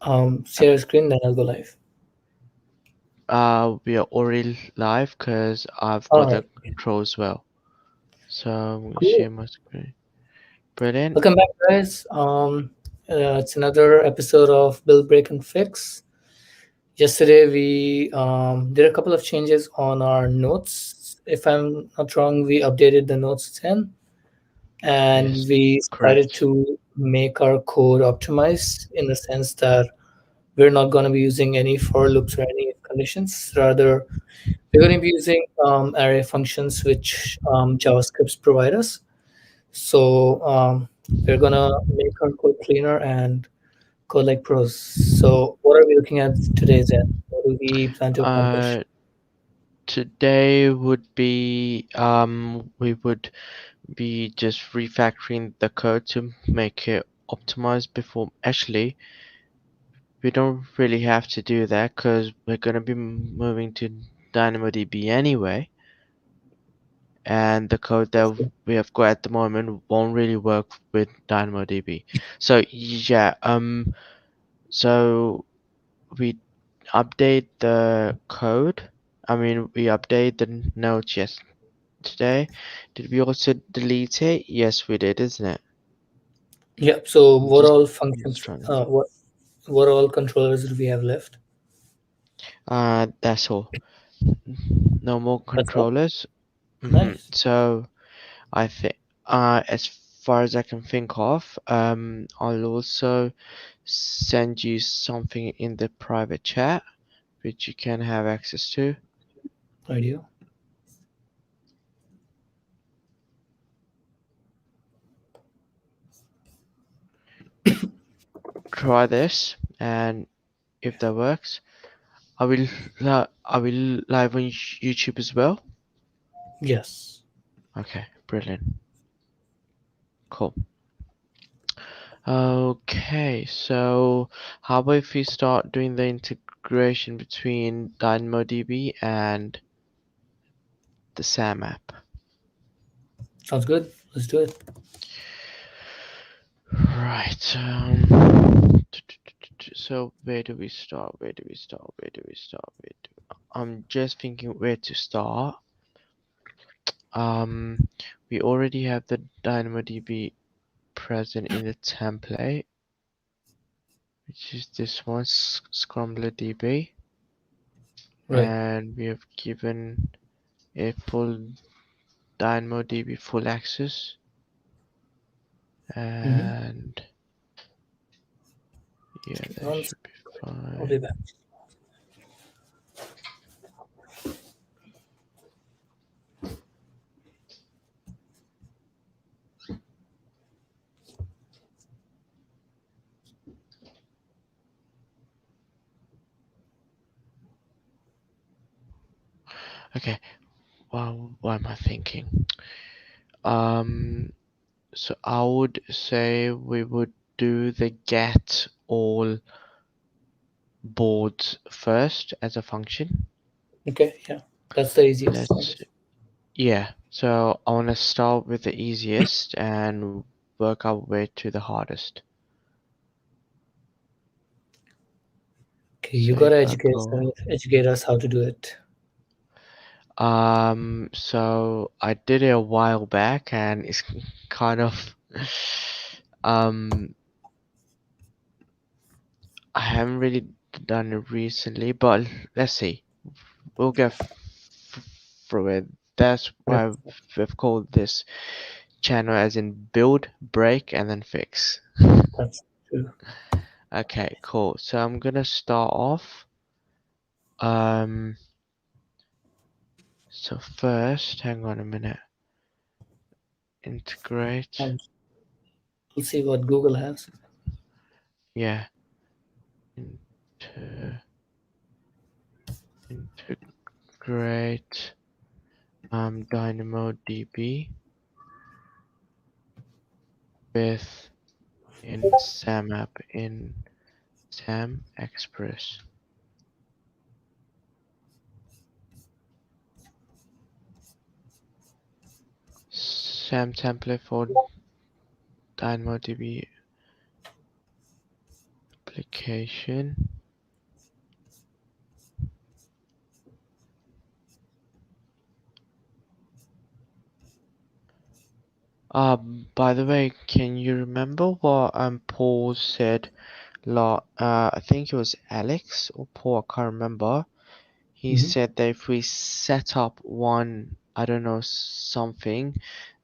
Share a screen, then I'll go live. We are already live because I've All got right. the control as well. So I'm gonna Cool. share my screen. Brilliant. Welcome back, guys. It's another episode of Build, Break, and Fix. Yesterday, we did a couple of changes on our notes. If I'm not wrong, we updated the notes 10, and Yes, we decided correct. to make our code optimized in the sense that we're not going to be using any for loops or any if conditions. Rather, we're going to be using array functions which JavaScripts provide us. So we're gonna make our code cleaner and code like pros. So what are we looking at today, Zen? What do we plan to accomplish? Uh, Today would be we would be just refactoring the code to make it optimized before. Actually, we don't really have to do that because we're gonna be moving to DynamoDB anyway, and the code That's that good. we have got at the moment won't really work with DynamoDB. So yeah, so we update the code. I mean, we update the notes yesterday. Did we also delete it? Yes, we did, isn't it? Yeah. So I'm what just, all I'm just functions? trying to. What all controllers do we have left? That's all. No more That's all. controllers. Nice. So I think, as far as I can think of, I'll also send you something in the private chat, which you can have access to. Idea. Try this, and if that works, I will live on YouTube as well. Yes. Okay, brilliant, cool. Okay, so how about if we start doing the integration between DynamoDB and the SAM app? Sounds good. Let's do it. Right. So where do we start? Where do we start? Where do we start? I'm just thinking where to start. Um, we already have the DynamoDB present in the template, which is this one, ScramblerDB, Right. and we have given a full DynamoDB full access, Mm-hmm. and yeah, that One should second. be I'll fine. be back. Okay, well, what am I thinking? Um, so I would say we would do the get all boards first as a function. Okay. Yeah. That's the easiest, I Let's, guess. yeah, so I want to start with the easiest and work our way to the hardest. Okay. You So gotta if I go, educate us how to do it. so I did it a while back and it's kind of, um, I haven't really done it recently, but let's see. We'll get through it. That's Right. why we've called this channel as in build, break, and then fix. That's true. Okay, cool. So I'm gonna start off. Um, so first, hang on a minute. Integrate. Um, we'll see what Google has. Yeah, into integrate DynamoDB with in SAM app in SAM Express. SAM template for DynamoDB application. By the way, can you remember what Paul said? I think it was Alex or Paul, I can't remember. He Mhm. said that if we set up one, I don't know, something,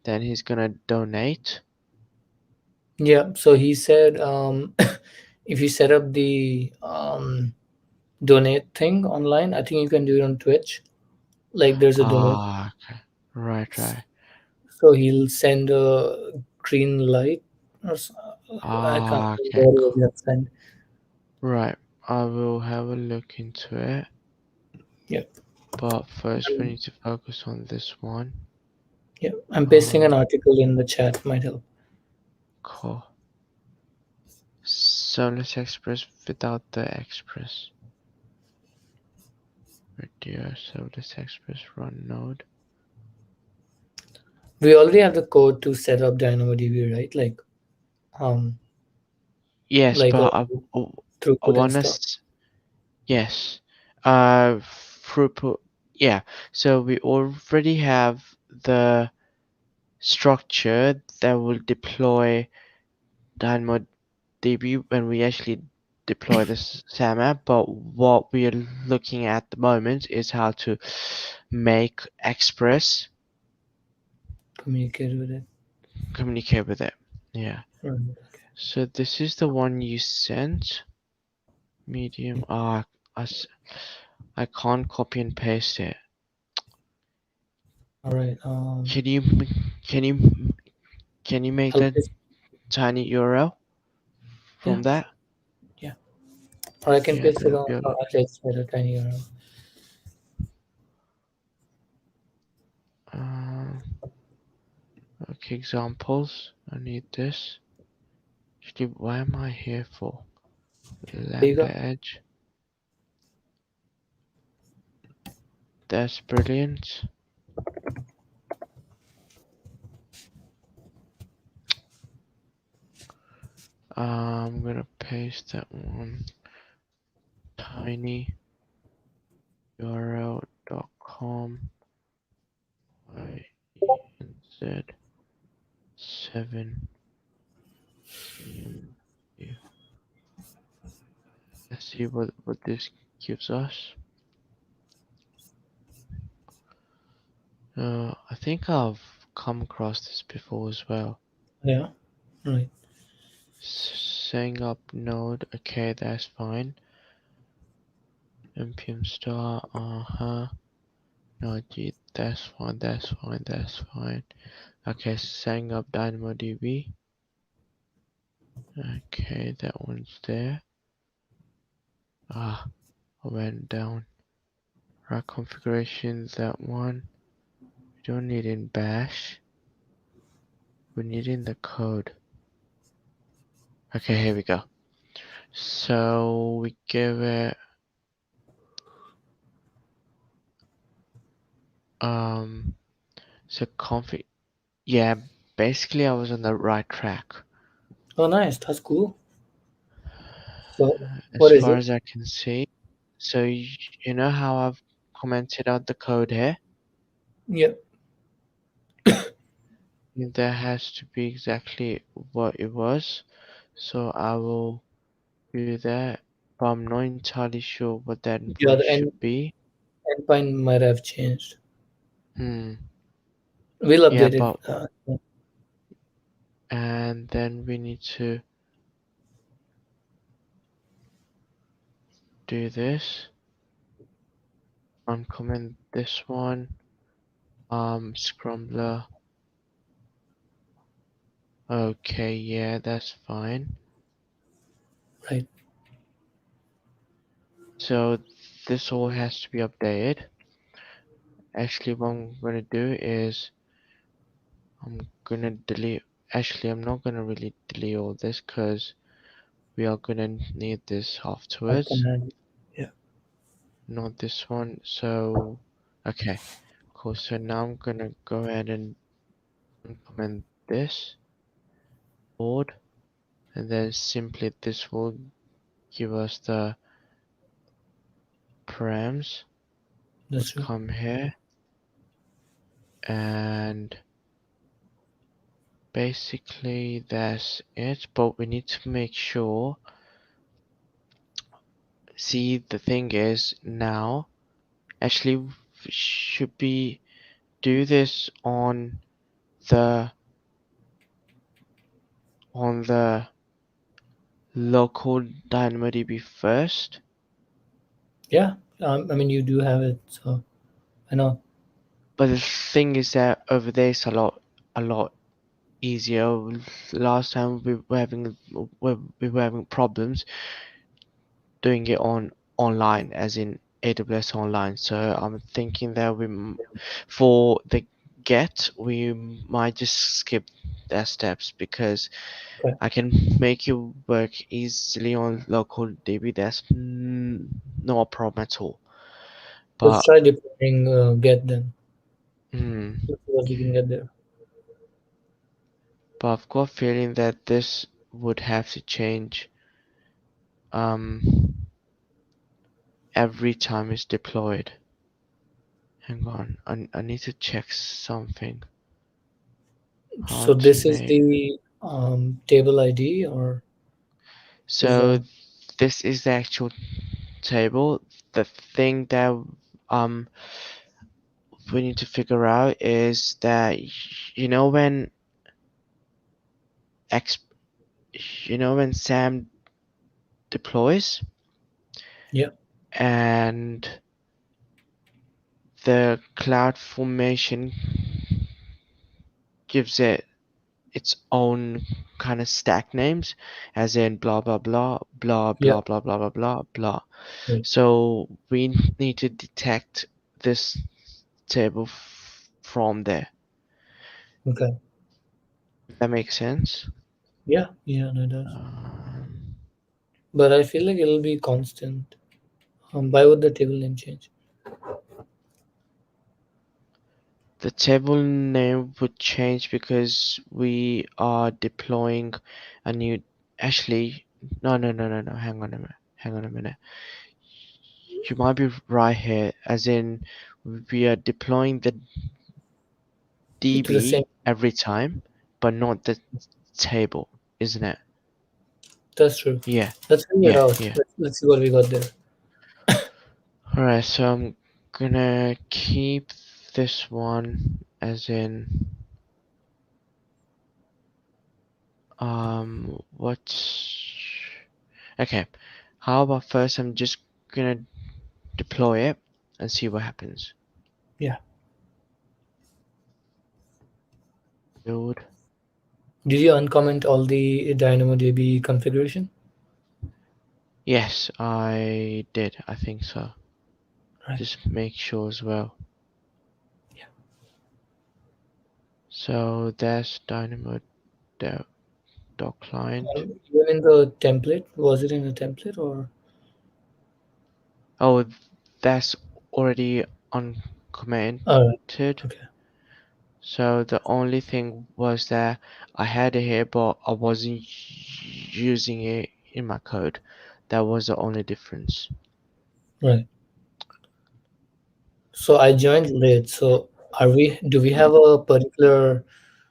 then he's gonna donate. Yeah. So he said, if you set up the donate thing online, I think you can do it on Twitch. Like there's a donate. Ah, okay. Right, right. So he'll send a green light, or I can't Ah, remember okay, what he cool. had sent. Right, I will have a look into it. Yeah. But first, we Um, need to focus on this one. yeah. I'm pasting an Um, article in the chat. Might help. cool. Solus Express without the Express. Reduce Solus Express run node. We already have the code to set up DynamoDB, right? Um, Yes, like but all I throughput and want stuff. us. Yes. Uh, throughput. Yeah. So we already have the structure that will deploy DynamoDB when we actually deploy this SAM app. But what we are looking at the moment is how to make Express Communicate with it. communicate with it. Yeah. Right. Okay. So this is the one you sent. Medium. I can't copy and paste it. All right. Can you can you can you make I'll a paste. tiny URL Yeah. from that? Yeah. Or I can Yeah, paste that it would on be a lot. Alex at a tiny URL. Um, okay, examples. I need this. Actually, why am I here for? There you Lambda go. edge. That's brilliant. I'm gonna paste that one. Tiny URL.com INZ 7 GM. Let's see what this gives us. I think I've come across this before as well. Yeah. Right. Setting up node, okay, that's fine. npm star, no, gee, that's fine, that's fine, that's fine. Okay, setting up DynamoDB. Okay, that one's there. Ah, I went down. Right configuration, that one. We don't need in bash. We need in the code. Okay, here we go. So we give it um so config. Yeah, basically I was on the right track. Oh, nice. That's cool. So, what As is far it? as I can see. So you know how I've commented out the code here? Yeah. That has to be exactly what it was. So I will do that. But I'm not entirely sure what that Yeah. endpoint The should be. endpoint might have changed. Hmm. We'll Yeah, update it. but and then we need to do this. Uncomment this one. Scrambler. Okay, yeah, that's fine. Right. So this all has to be updated. Actually, what I'm gonna do is I'm gonna delete. Actually, I'm not gonna really delete all this because we are gonna need this I afterwards. can add. Yeah. Not this one. So, okay, cool. So now I'm gonna go ahead and implement this board, and then simply this will give us the params That's would true. come here, and basically that's it. But we need to make sure. See, the thing is now, actually, we should be do this the on the local DynamoDB first. Yeah. I mean, you do have it, so I know. But the thing is that over there it's a lot easier. Last time we were having problems doing it online, as in AWS online. So I'm thinking that for the get we might just skip that steps because Okay. I can make it work easily on local DB. That's no problem at all. Let's But try deploying get then. mm, Let's see what we can get there. but I've got a feeling that this would have to change um every time it's deployed. Hang on, I need to check something. How So to this is make the table ID, or is so the this is the actual table. The thing that um we need to figure out is that you know when X when Sam deploys yeah. and the cloud formation gives it its own kind of stack names, as in blah blah blah blah Yeah. blah blah blah blah blah blah. Right. So we need to detect this table from there. Okay. If that makes sense. Yeah. Yeah. No, it does. Um, But I feel like it'll be constant. Why would the table name change? the table name would change because we are deploying a new. Actually, no, no, no, no, no. Hang on a minute. Hang on a minute. You might be right here, as in we are deploying the To the same. DB every time, but not the table, isn't it? That's true. Yeah, Let's figure it yeah, out. yeah. Let's see what we got there. Alright, so I'm gonna keep this one as in what's okay. How about first I'm just gonna deploy it and see what happens. Yeah. Build. Did you uncomment all the DynamoDB configuration? Yes, I did. I think so. Right. Just make sure as well. Yeah. So that's Dynamo doc client. Even in the template, was it in a template or? Oh, that's already uncommented. All right. Okay. So the only thing was that I had it here, but I wasn't using it in my code. That was the only difference. Right. So I joined late. So are we? Do we have a particular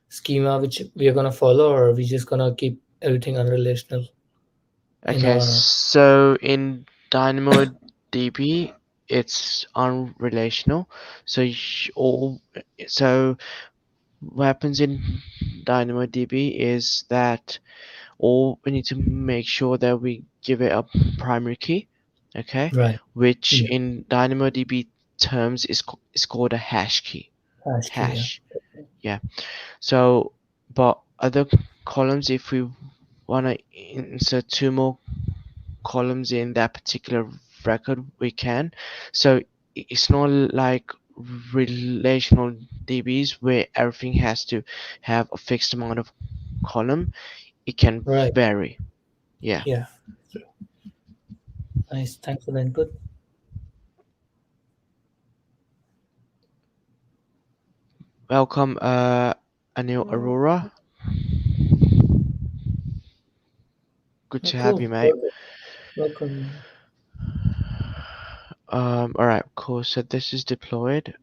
schema which we are gonna follow, or are we just gonna keep everything unrelational in Okay, our? so in DynamoDB, it's unrelational. So all so what happens in DynamoDB is that or we need to make sure that we give it a primary key, okay, Right. which Yeah. in DynamoDB terms is called a hash key. Hash key. Yeah. Hash, yeah. So, but other columns, if we want to insert two more columns in that particular record, we can. So it's not like relational DBs where everything has to have a fixed amount of column. It can Right. vary. Yeah. Yeah. Nice. Thanks for the input. Welcome, Anil Arora. Good Oh, to have cool. you, mate. Perfect. Welcome. All right, cool. So this is deployed.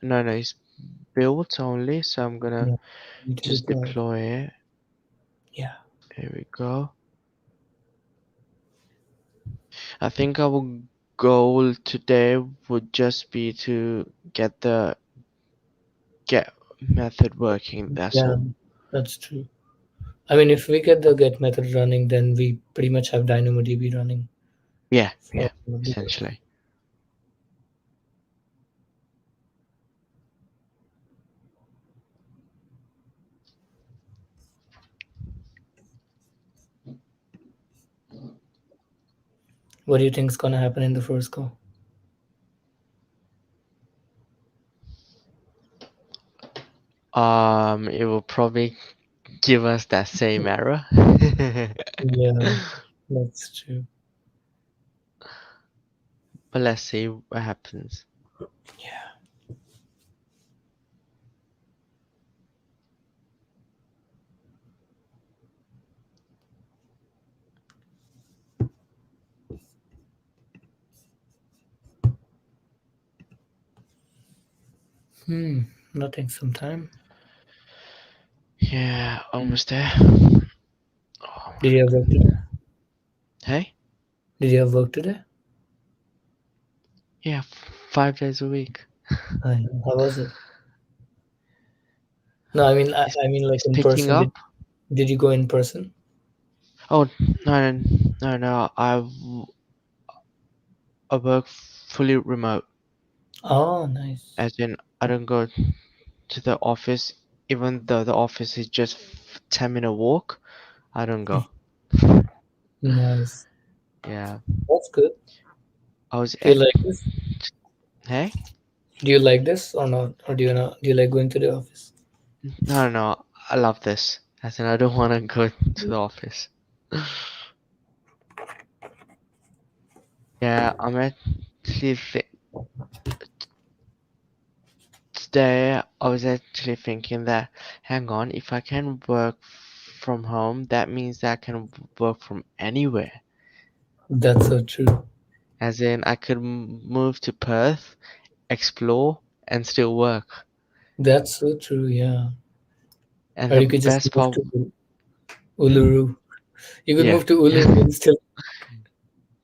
No, no, it's built only. So I'm gonna Yeah, need to just deploy it. deploy it. Yeah. Here we go. I think our goal today would just be to get method working. That's Yeah, all. that's true. I mean, if we get the get method running, then we pretty much have DynamoDB running Yeah, for yeah, the code. essentially. What do you think is gonna happen in the first go? It will probably give us that same error. Yeah, that's true. But let's see what happens. Yeah. Hmm. Nothing. Sometime. Yeah, almost there. Oh Did my you have work today? god. Hey? Did you have work today? Yeah, 5 days a week. I know. How was it? No, I mean, It's I mean, like it's in picking person. up. Did you go in person? Oh no no no no! I work fully remote, Oh, nice. as in I don't go to the office, even though the office is just 10-minute walk. I don't go. Nice. Yeah, That's good. I was Do you at. like this? Hey? Do you like this or not? Or do you not? Do you like going to the office? No, no, I love this. As in, I don't want to go to the office. Yeah, I'm actually today. I was actually thinking that, hang on, if I can work from home, that means that I can work from anywhere. That's so true. As in, I could move to Perth, explore, and still work. That's so true. Yeah. And Or the you could just best move part, to Uluru. You could yeah, move to Uluru and still.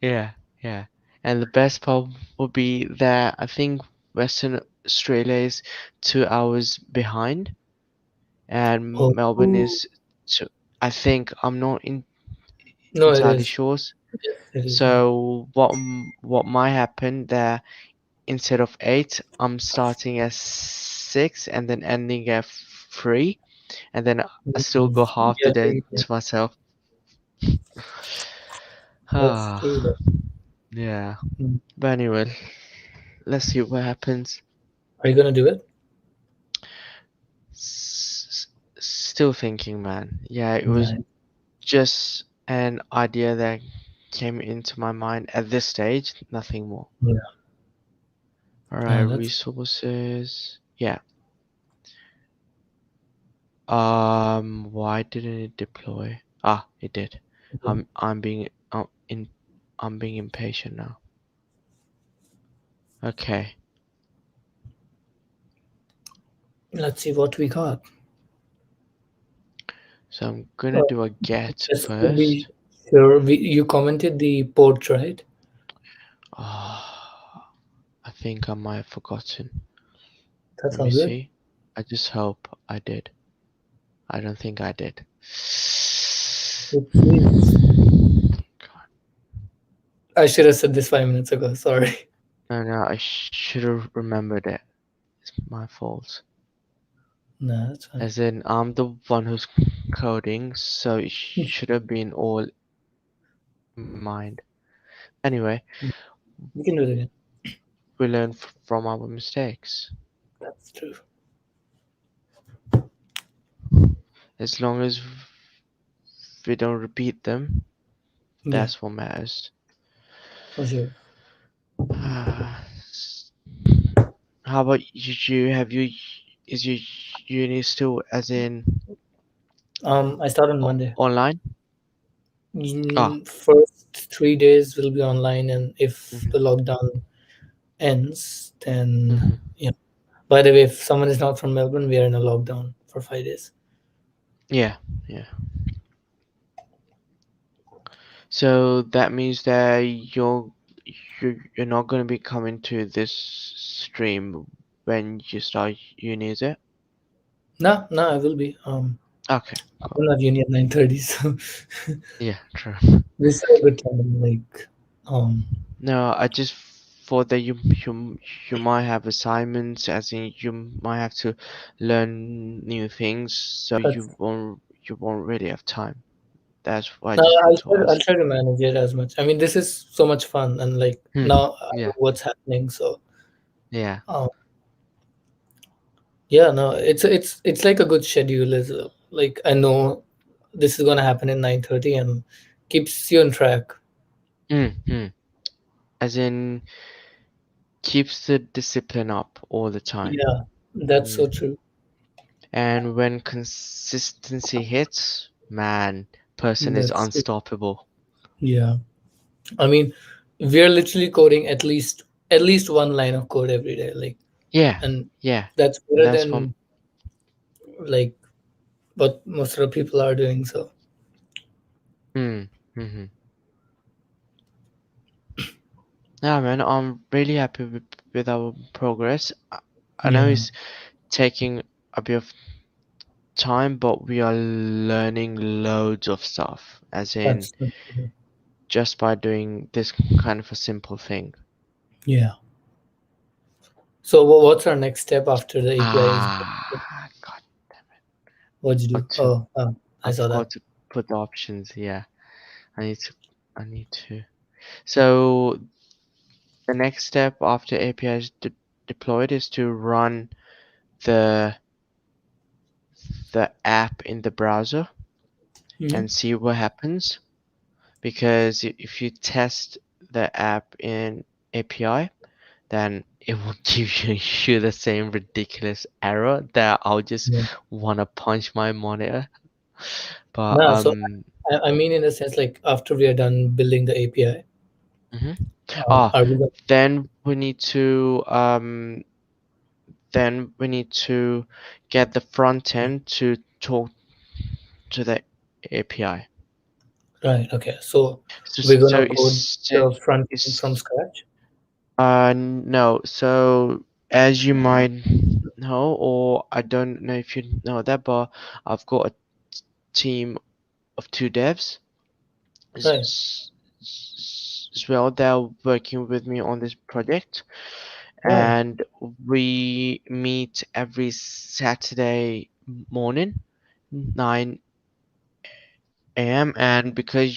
yeah, yeah. And the best part would be that I think Western Australia is 2 hours behind, and Oh, Melbourne is. So I think I'm not no, it entirely is. sure. Yes, it is. Yeah. So what might happen there? Instead of 8, I'm starting at 6 and then ending at 3, and then I still go half the Yeah, day yeah, to myself. that's true. Ah, yeah. Mm. But anyway, let's see what happens. Are you gonna do it? Still thinking, man. Yeah, it was Nice. just an idea that came into my mind at this stage, nothing more. Yeah. Alright, That's resources. Yeah. Why didn't it deploy? Ah, it did. good. I'm being I'm being impatient now. Okay, Let's see what we got. so I'm gonna Uh, do a get just to be first. sure, you commented the port, right? Ah, I think I might have forgotten. That's Let me all good. see. I just hope I did. I don't think I did. It seems. I should have said this 5 minutes ago. Sorry. No, no, I should have remembered it. It's my fault. No, that's fine. As in, I'm the one who's coding, so it should have been all in mind. Anyway, We can do it again. we learn from our mistakes. That's true. As long as we don't repeat them, Yeah, that's what matters. for sure. How about you? Is your uni still as in I start on Monday. online? Ah, First 3 days will be online, and if mhm, the lockdown ends, then mhm. yeah. By the way, if someone is not from Melbourne, we are in a lockdown for 5 days. Yeah, yeah. So that means that you're not gonna be coming to this stream when you start uni, is it? No, no, I will be. Okay, I cool. will have uni at 9:30, so Yeah, true. this is a good time. Like, No, I just thought that you might have assignments, as in you might have to learn new things, so that's you won't really have time. That's why I no. just want I'll to try, I'll ask. try to manage it as much. I mean, this is so much fun, and like Hmm. now I know Yeah, what's happening. So, yeah. um, yeah, no, it's like a good schedule as well. Like I know this is gonna happen in 9:30, and keeps you on track. Mm-hmm. As in keeps the discipline up all the time. Yeah, that's so Mm. true. And when consistency hits, man, person is That's unstoppable. yeah. I mean, we're literally coding at least one line of code every day. Like, Yeah, and yeah. that's better That's one. than like what most of the people are doing. So Mm, mm-hmm. Yeah, man, I'm really happy with our progress. I know yeah, it's taking a bit of time, but we are learning loads of stuff, as in that's so true. just by doing this kind of a simple thing. Yeah. So what's our next step after the API is built? God, What'd you do? got to, Oh, I I saw that. forgot to put the options. Yeah, I need to, I need to. So the next step after API is deployed is to run the the app in the browser Hmm. and see what happens. Because if you test the app in API, then it will give you the same ridiculous error that I'll just Yeah. wanna punch my monitor. But No, so I mean in a sense, like after we are done building the API, mhm. Ah, are we going? then we need to get the front end to talk to the API. Right. Okay. So So, we're so gonna code it's the front end from it's scratch. no. So as you might know, or I don't know if you know that, but I've got a team of two devs Right. as well. They're working with me on this project, Right. and we meet every Saturday morning, 9 a.m. And because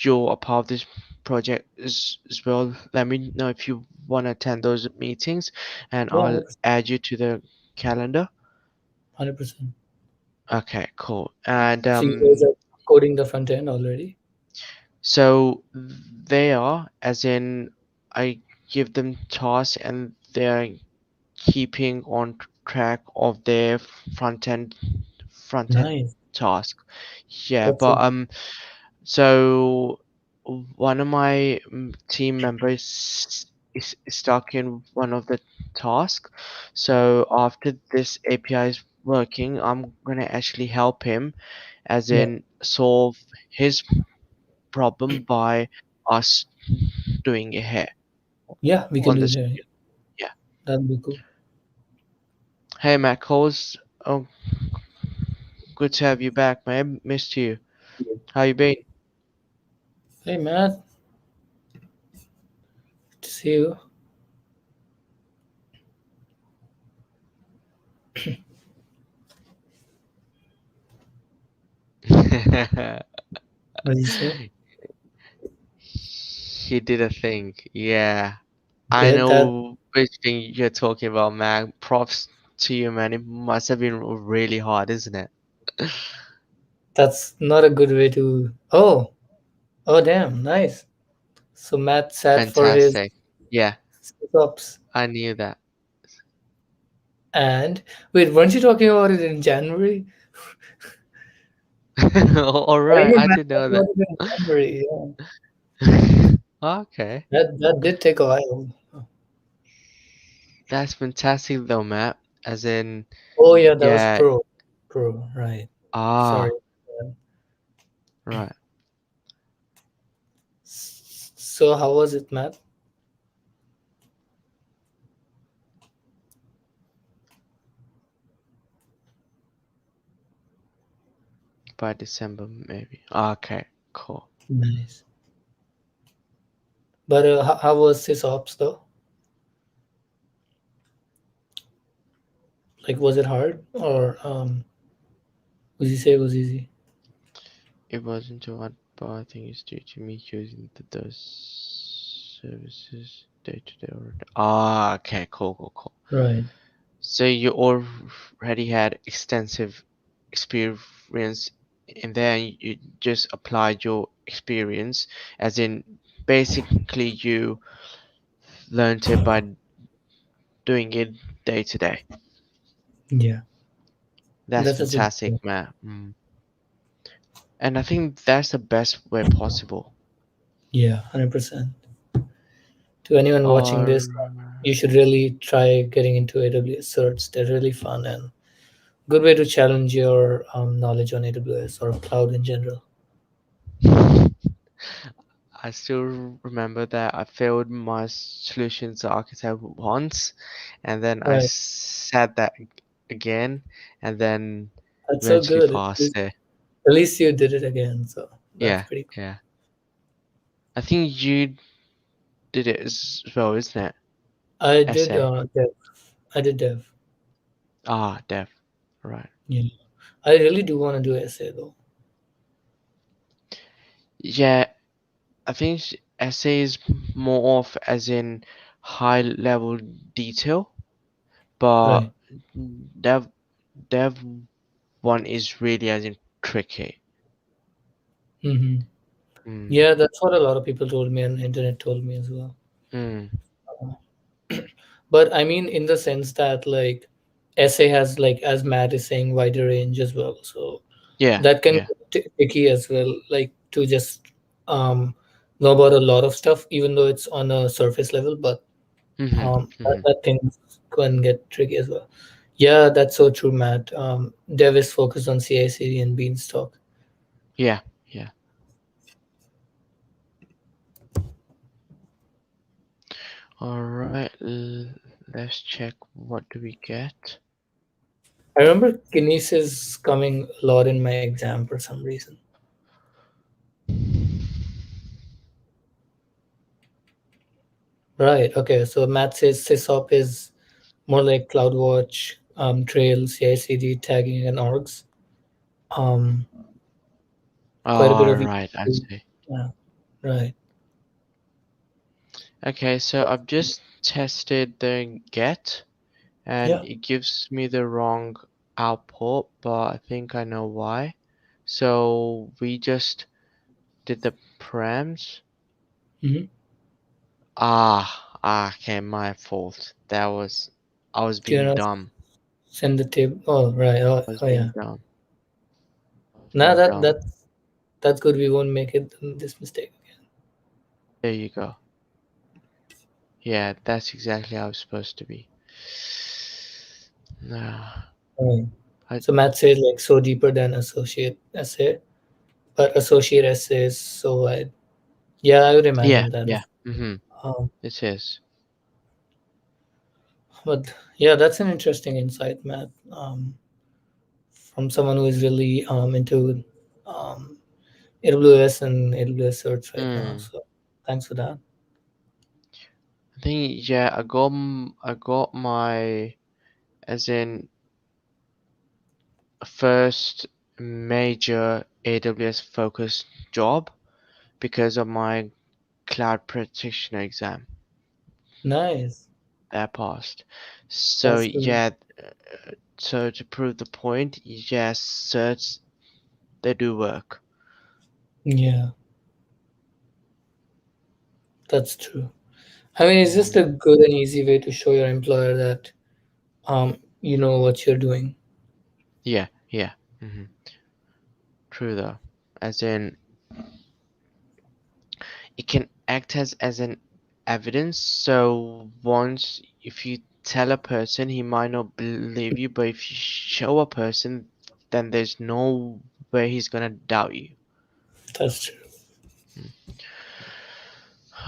you're a part of this project as well, let me know if you want to attend those meetings, and Yeah. I'll 100%. add you to the calendar. 100%. Okay, cool. And So you guys are coding the front end already? so they are, as in, I give them tasks and they're keeping on track of their front end front end Nice. task. Yeah, That's so but good. so one of my team members is stuck in one of the tasks. So after this API is working, I'm gonna actually help him, as Yeah. in solve his problem by us doing it here Yeah, we can on do the it here. studio. Yeah. That'd be cool. Hey Matt Coles, oh, good to have you back, man. Missed you. How you been? Hey, Matt. Good to see you. What did you say? He did a thing. Yeah. I Yeah, that know which thing you're talking about, man. Props to you, man. It must have been really hard, isn't it? that's not a good way to. Oh, damn, nice. So Matt sat for his Fantastic. Yeah, sit-ups. I knew that. And wait, weren't you talking about it in January? All I right, remember I Matt, didn't that know that. was in January. Yeah. Okay, That did take a while. that's fantastic though, Matt. As in, Oh yeah, that was yeah, pro. Pro, right. Sorry. ah, Yeah. right. So how was it, Matt? By December, maybe. Okay, cool. Nice. But how was sysops though? Like, was it hard or would you say it was easy? It wasn't too hard, but I think it's due to me using those services day to day. Ah, okay, cool, cool, cool. Right. So you already had extensive experience, and then you just applied your experience, as in basically you learned it by doing it day to day. Yeah. That's That's such a good fantastic, point. man. And I think that's the best way possible. Yeah, 100%. To anyone watching Or this, you should really try getting into AWS certs. They're really fun and good way to challenge your knowledge on AWS or cloud in general. I still remember that I failed my solutions architect once, and then I Right. said that again, and then That's so eventually good. passed it. At least you did it again. So that's Yeah, pretty yeah. I think you did it as well, isn't it? cool. I did Essay. dev. I did dev. Ah, dev. Right. Yeah. I really do want to do essay though. Yeah, I think essay is more of as in high level detail, but Right. dev dev one is really as in tricky. Mm-hmm. Mm, Yeah, that's what a lot of people told me and internet told me as well. mm. But I mean, in the sense that like essay has like as Matt is saying wider range as well. So Yeah, that can yeah. get tricky as well. Like to just um, know about a lot of stuff, even though it's on a surface level. But Mhm, mhm. that things can get tricky as well. Yeah, that's so true, Matt. Dev is focused on CI/CD and Beanstalk. Yeah, yeah. All right, let's check what do we get. I remember Kinesis coming a lot in my exam for some reason. Right. Okay. So Matt says sysop is more like CloudWatch, Trail, CI/CD, tagging, and orgs. Um, quite a bit All of right, I see. yeah. Right. Okay, so I've just tested the get, and Yeah. it gives me the wrong output, but I think I know why. So we just did the params. Hmm. Okay, my fault. I was Do you being know dumb. send the table? Oh, right. Oh, I was oh yeah. being dumb. I was Now being dumb. that's good. We won't make it this mistake There you go. Yeah, that's exactly how it's supposed to be. Nah, again. Right. I, So Matt says like so deeper than associate essay, but associate essay is so wide. Yeah, I would yeah, imagine that. yeah. Mm-hmm. Um, It is. but yeah, that's an interesting insight, Matt. From someone who is really into um, AWS and AWS search right now. Mm. So thanks for that. I think yeah, I got my as in first major AWS focused job because of my cloud practitioner exam Nice. that I passed. So That's good. yeah, so to prove the point, yes, certs they do work. Yeah, that's true. I mean, it's just Mm. a good and easy way to show your employer that you know what you're doing. Yeah, yeah. Hmm. True though. As in, it can act as an evidence. So once if you tell a person, he might not believe you, but if you show a person, then there's no way he's gonna doubt you. That's true.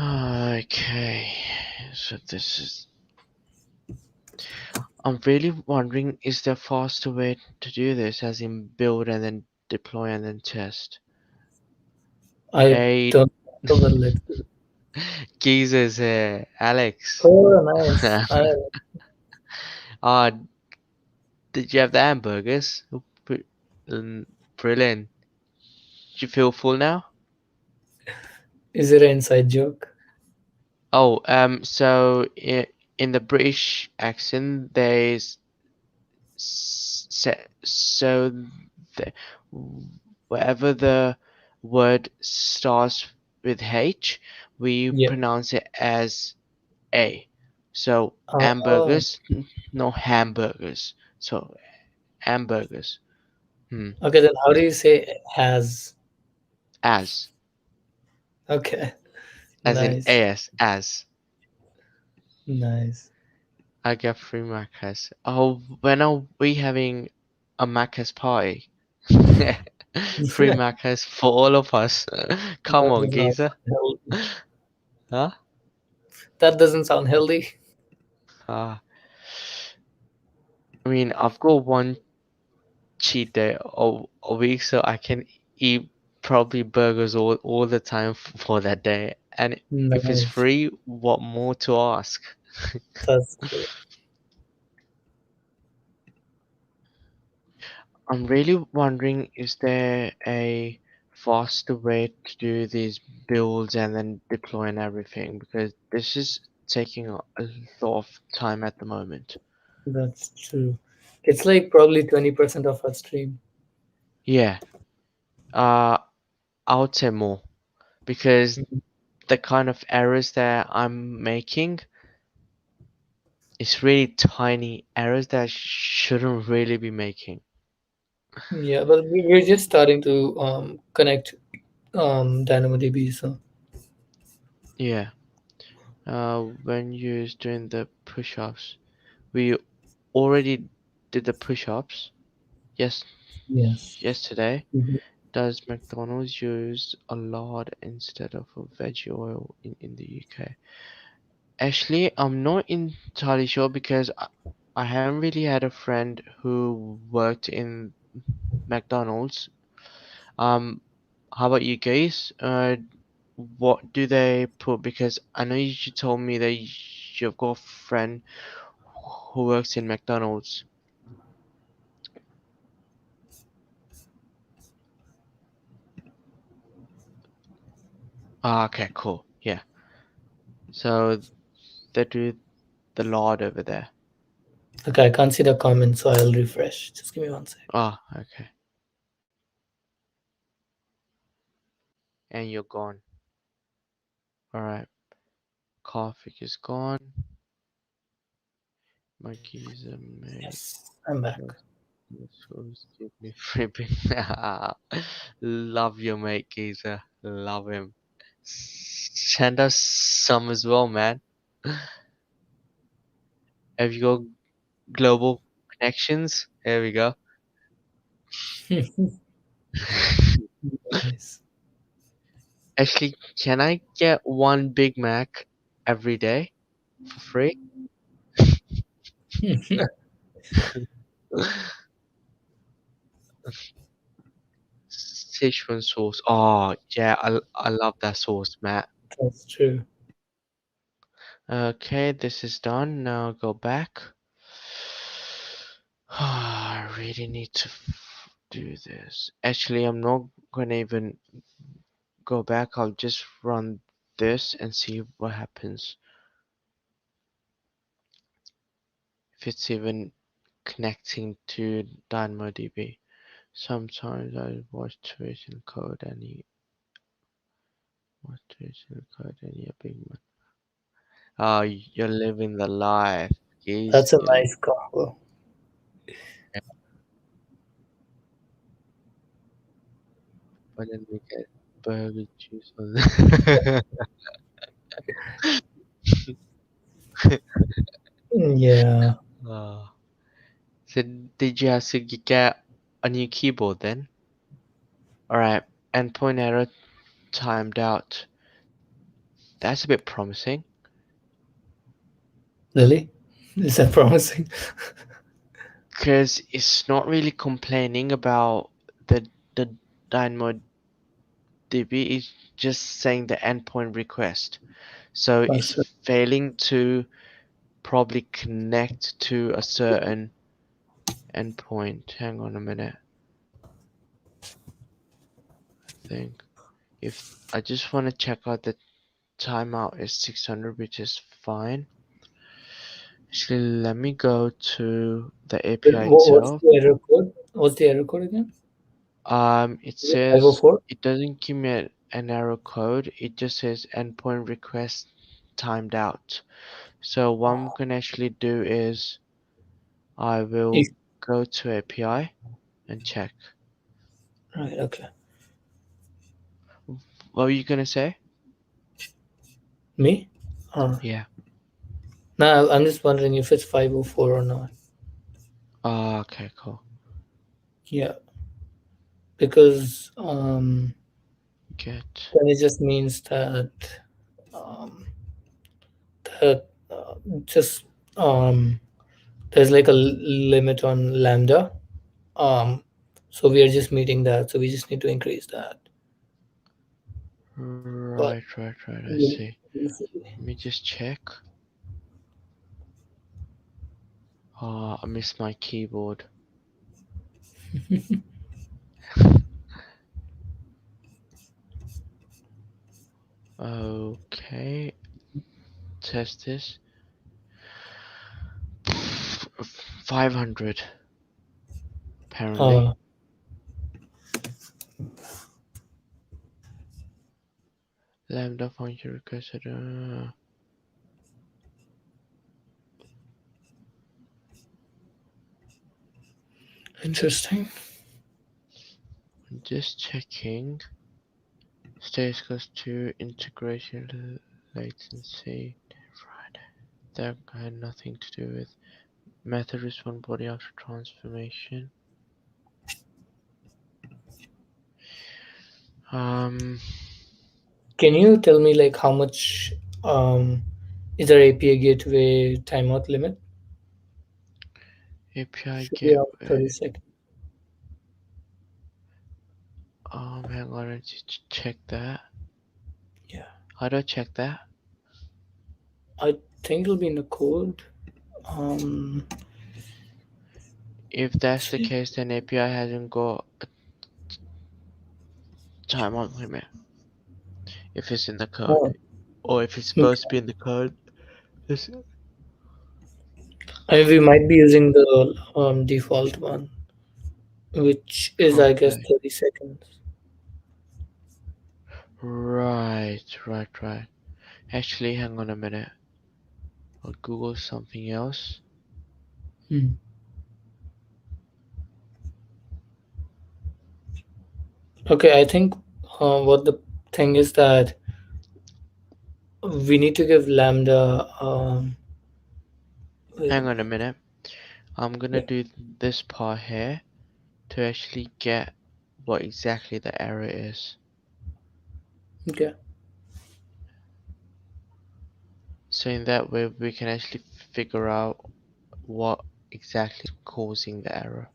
Okay, so this is. I'm really wondering, is there a faster way to do this, as in build and then deploy and then test? I Hey, don't know, but let's do it. geezers here, Alex. Oh, nice. Ah, did you have the hamburgers? Oh, mm, brilliant. Do you feel full now? Is it an inside joke? Oh, in the British accent, there's so the, wherever the word starts with H, we Yeah. pronounce it as A. So Oh, hamburgers, no hamburgers. So hamburgers. Hmm. okay. Then how do you say has? As Okay. as in Nice. as. Nice. I get free macas. Oh, when are we having a macas party? Free macas for all of us. Come That on, does not geezer. sound healthy. Huh? That doesn't sound healthy. Ah, I mean, I've got one cheat day a week, so I can eat probably burgers all the time for that day. And if it's Nice. free, what more to ask? That's true. I'm really wondering, is there a faster way to do these builds and then deploy and everything? Because this is taking a lot of time at the moment. That's true. It's like probably 20% of our stream. Yeah, uh, I would say more because Mhm. the kind of errors that I'm making is really tiny errors that I shouldn't really be making. Yeah, but we're just starting to connect DynamoDB. So Yeah, when you're doing the push-ups, we already did the push-ups. Yes, yes. yesterday. Mhm. Does McDonald's use a lard instead of a veggie oil in the UK? Actually, I'm not entirely sure because I haven't really had a friend who worked in McDonald's. Um, how about you guys? What do they put? Because I know you told me that you've got a friend who works in McDonald's. Ah, okay, cool. Yeah. So they do the lard over there. Okay, I can't see the comment, so I'll refresh. Just give me one sec. Ah, okay. And you're gone. Alright. Coffee is gone. Monkeys are made. Yes, I'm back. Supposed to give me flipping. Love your mate, geezer. Love him. Send us some as well, man. Have you got global connections? There we go. Nice. Actually, can I get one Big Mac every day for free? Szechuan sauce. Oh, yeah, I love that sauce, Matt. That's true. Okay, this is done. Now go back. I really need to do this. Actually, I'm not gonna even go back. I'll just run this and see what happens. If it's even connecting to DynamoDB. Sometimes I watch Twitch and code any a big man. Oh, you're living the life, geez. That's a nice combo. but then we get burger juice on. Yeah. Oh. So did you have to get a new keyboard then? Alright, endpoint error timed out. That's a bit promising. Really? Is that promising? Because it's not really complaining about the Dynamodb, it's just saying the endpoint request. So it's That's failing to probably connect to a certain endpoint. Hang on a minute. I think if I just want to check out the timeout is 600, which is fine. Actually, let me go to the API What's itself. the error code? What's the error code again? It Is it says 504? it doesn't give me an error code. It just says endpoint request timed out. So what I'm Oh, gonna actually do is I if, will go to API and check. right, okay. What were you gonna say? Me? Or Yeah. no, I'm just wondering if it's 504 or not. Okay, cool. Yeah, because Get. then it just means that um, that just there's like a limit on lambda. Um, so we are just meeting that. So we just need to increase that. But Right. I we'll see. easily. Let me just check. I missed my keyboard. Okay, test this. 500 apparently. Uh, Lambda function requested. Interesting. Just checking. Status goes to integration latency. Right. That had nothing to do with method respond body after transformation. Um, Can you tell me like how much is our API gateway timeout limit? API Should be around gateway. 30 seconds. Hang on, I need to check that. Yeah. How do I check that? I think it'll be in the code. Um, If that's the case, then API hasn't got a timeout limit. If it's in the code, oh, or if it's okay. supposed to be in the code. It's I mean, we might be using the default one, which is, I guess, probably 30 seconds. right. Actually, hang on a minute. I'll Google something else. Hmm. Okay, I think what the thing is that we need to give Lambda. Wait a Hang on a minute. minute. I'm gonna Yeah. do this part here to actually get what exactly the error is. Okay. So in that way, we can actually figure out what exactly is causing the error.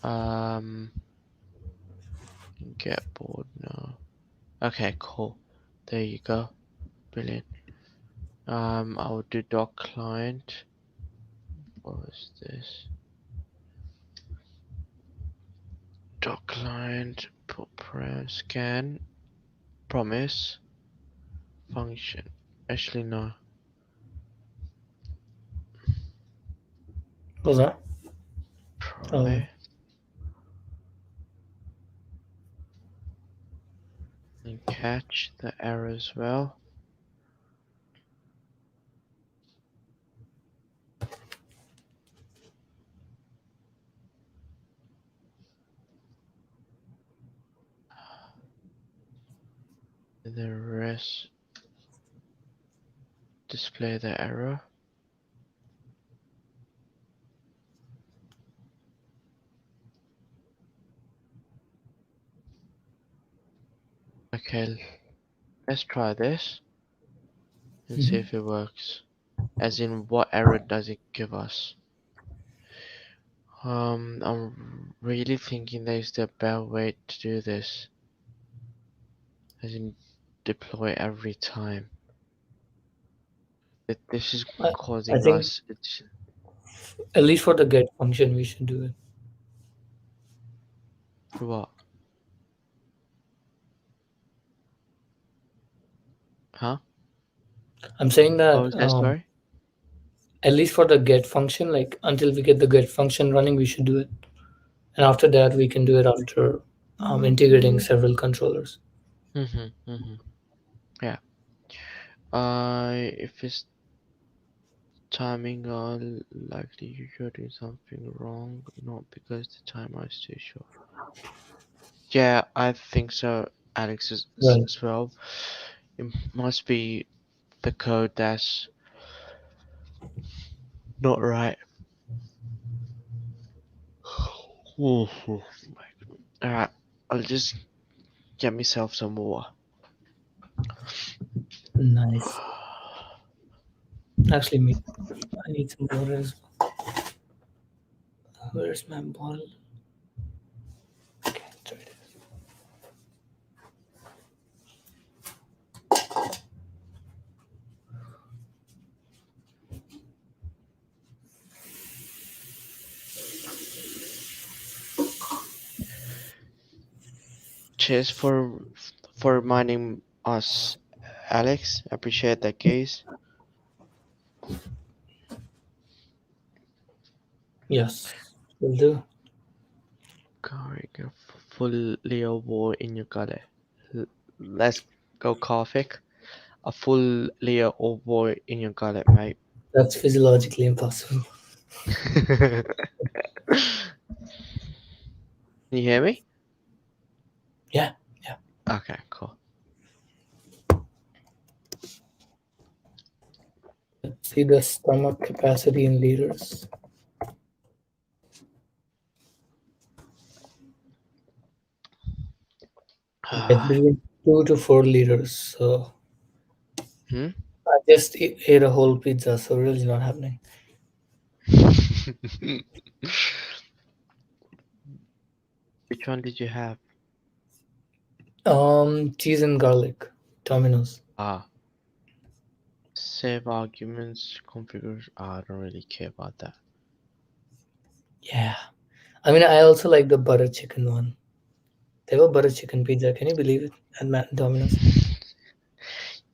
Um, get bored now. Okay, cool. There you go. Brilliant. I will do doc client. What was this? Doc client, put param scan, promise, function. Actually, no. What's that? Oh, Try and catch the error as well. The rest display the error. Okay, let's try this and see Mhm. if it works. As in, what error does it give us? I'm really thinking there's a better way to do this. As in, deploy every time. That this is I, I causing think us. It's at least for the get function, we should do it. what? Huh? I'm saying What that was that? Sorry. at least for the get function, like until we get the get function running, we should do it. And after that, we can do it after integrating several controllers. Mm-hmm. Yeah. If it's timing, likely you're doing something wrong, not because the timer is too short. Yeah, I think so, Alex, Right. as well. It must be the code that's not right. Ooh, alright, I'll just get myself some water. Nice. Actually, me, I need some water as well. Where's my bottle? Okay, sorry. Cheers for reminding us, Alex. Appreciate that, case. Yes, will do. Carrying a full Leo war in your gullet. Let's go, Karthik. A full layer of war in your gullet, mate. That's physiologically impossible. Can you hear me? Yeah, yeah. Okay, cool. Let's see the stomach capacity in liters. It's between 2 to 4 liters. So Hmm? I just ate a whole pizza, so really not happening. Which one did you have? Cheese and garlic, Domino's. Ah, save arguments, configure. I don't really care about that. Yeah. I mean, I also like the butter chicken one. They have a butter chicken pizza. Can you believe it? At Domino's.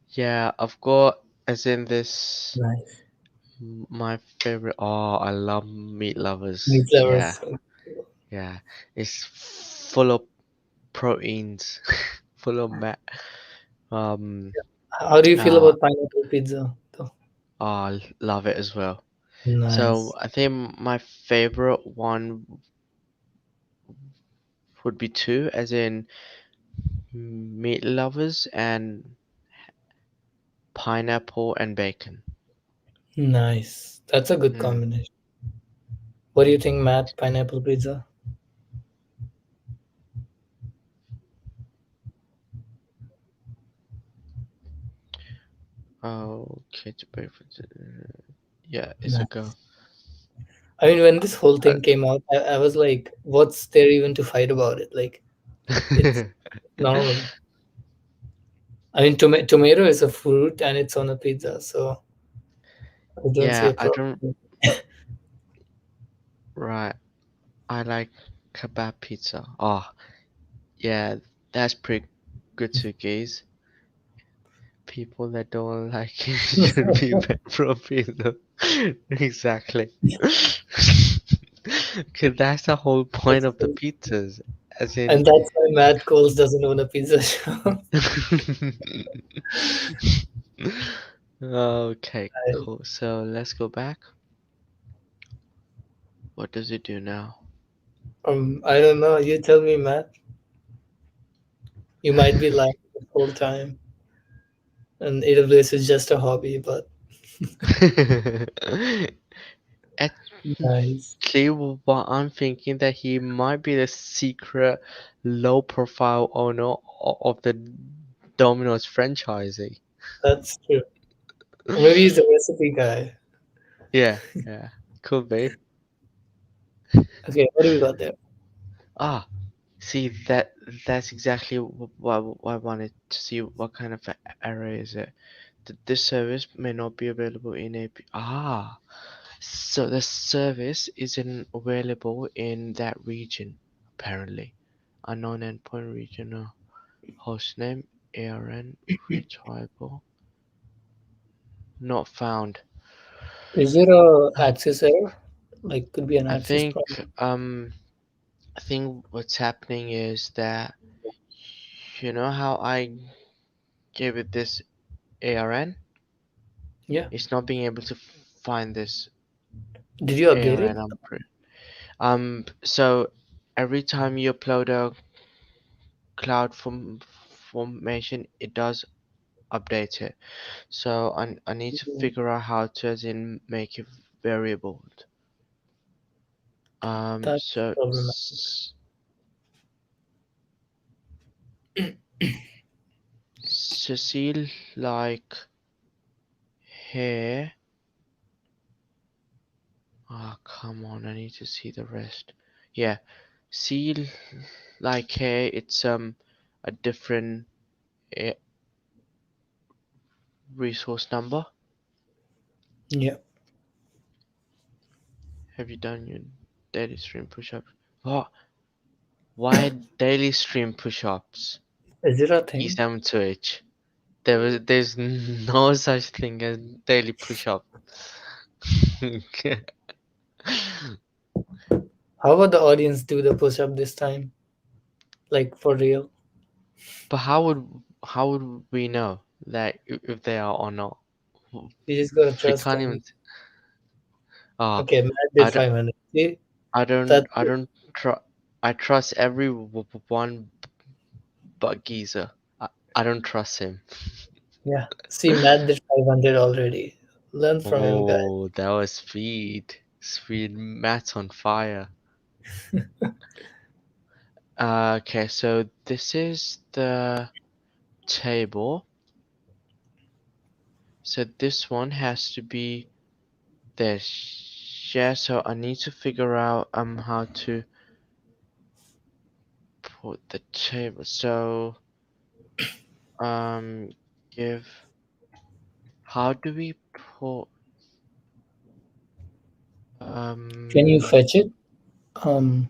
Yeah, I've got, as in this, Nice. my favorite. Oh, I love meat lovers. Meat Yeah, lovers. yeah. It's full of proteins, full of Yeah. meat. Um, How do you feel uh, about pineapple pizza, though? I love it as well. So Nice. I think my favorite one would be two, as in meat lovers and pineapple and bacon. Nice. That's a good Hmm. combination. What do you think, Matt? Pineapple pizza? Okay, to pay for yeah, it's a go. Nice. I mean, when this whole Uh, thing came out, I was like, what's there even to fight about it? Like, it's normal. I mean, tomato is a fruit and it's on a pizza, so I don't see Yeah, a I don't. problem. Right, I like kebab pizza. Oh, yeah, that's pretty good too, guys. People that don't like it should be banned from pizza. Exactly. Okay, that's the whole point of the pizzas. As And in, that's why Matt Coles doesn't own a pizza shop. okay, I, cool. So let's go back. What does it do now? I don't know. You tell me, Matt. You might be lying the whole time. and AWS is just a hobby, but nice. Actually, what I'm thinking that he might be the secret low profile owner of the Domino's franchisee. That's true. Or maybe he's the recipe guy. Yeah, yeah, could be. Okay, what do we got there? Ah, see that's exactly what I wanted to see. What kind of error is it? This service may not be available in AP. Ah, so the service isn't available in that region apparently. Unknown endpoint regional hostname ARN retriable not found. Is there a access error? Like, could be an I access think problem. um I think what's happening is that you know how I gave it this ARN. Yeah. It's not being able to find this Did you update ARN. it? So every time you upload a cloud formation, it does update it. So I need to Mm, figure out how to as in make it variable. that's So problematic. Cecile like here. Ah, come on, I need to see the rest. Yeah, seal like here. It's a different uh, resource number. Yeah. Have you done your daily stream push-up? Oh, why daily stream push-ups? Is it a thing? E7 to H. There's no such thing as daily push-up. How about the audience do the push up this time? Like for real? But how would we know that if they are or not? You just gotta We trust can't them. even. Ah, Okay, Matt did I don't 500. See, I don't that's I good. don't tr I trust everyone but Giza. I don't trust him. Yeah. See, Matt did 500 already. Learn from him, guys. Oh, that was speed. Speed Matt's on fire. Okay, so this is the table. So this one has to be this. Yeah, so I need to figure out how to put the table. So um give how do we put Can you um fetch it? Um,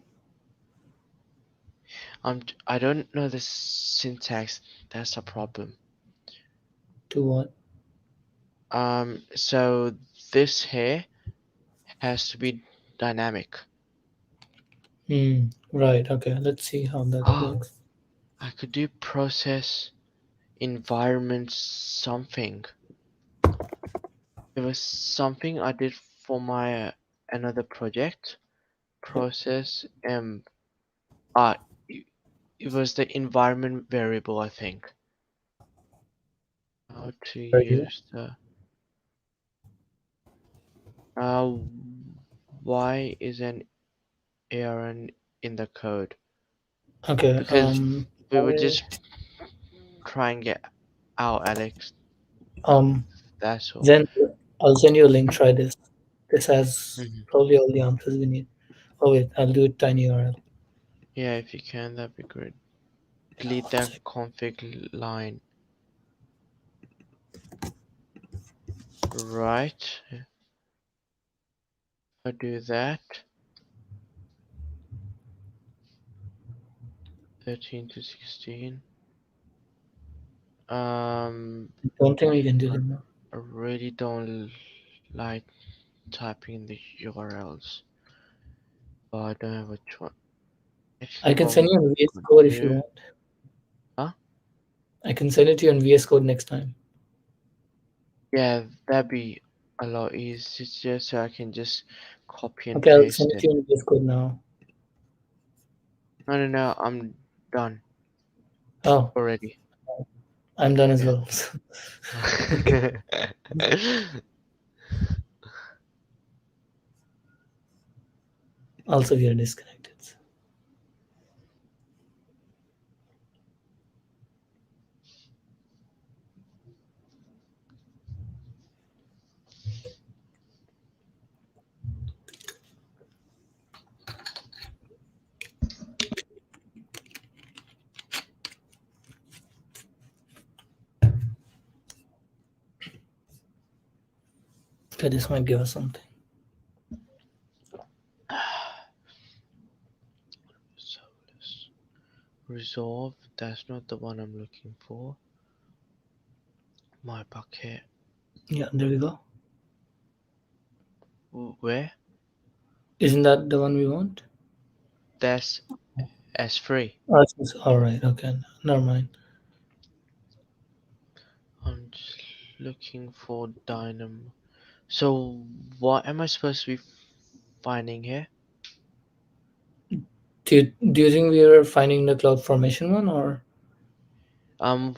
I don't know the syntax. That's a problem. to what? So this here has to be dynamic. Hmm. Right. Okay. Let's see how that Ah, works. I could do process environment something. It was something I did for my another project. Yep. Process ah it, it was the environment variable I think. How to Are you? use the uh why is an ARN in the code? Okay. Because we would just try and get out Alex. Um, That's all. then I'll send you a link. Try this. This has Mhm. probably all the answers we need. Oh wait, I'll do it tiny URL. Yeah, if you can, that'd be great. Delete that config line. Right. If I do that, 13 to 16. Don't think I, we can do I that now. I really don't like typing the URLs, but I don't have a choice. I Actually, can what send we you in VS could Code if you do, want. huh? I can send it to you in VS Code next time. Yeah, that'd be a lot easier just so I can just copy and Okay, I'll send paste it it. to you in VS Code now. No, no, no, I'm done Oh, already. I'm done as Yeah. well. Okay. Also, we are disconnected. Okay, this might give us something. So let's resolve. That's not the one I'm looking for. My bucket. Yeah, there we go. Where? Isn't that the one we want? That's S3. All right. Okay. Never mind. I'm just looking for Dynamo. So what am I supposed to be finding here? Do you think we are finding the cloud formation one or Um,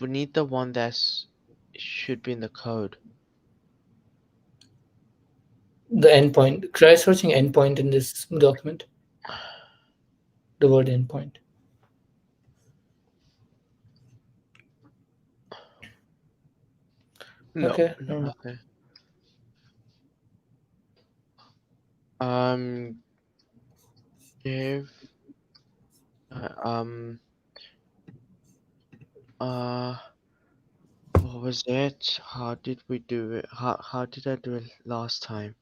we need the one that's should be in the code. the endpoint? Try searching endpoint in this document. The word endpoint. No, Okay. Never mind. nothing. Um, give. Um. Uh. What was it? How did we do it? How did I do it last time?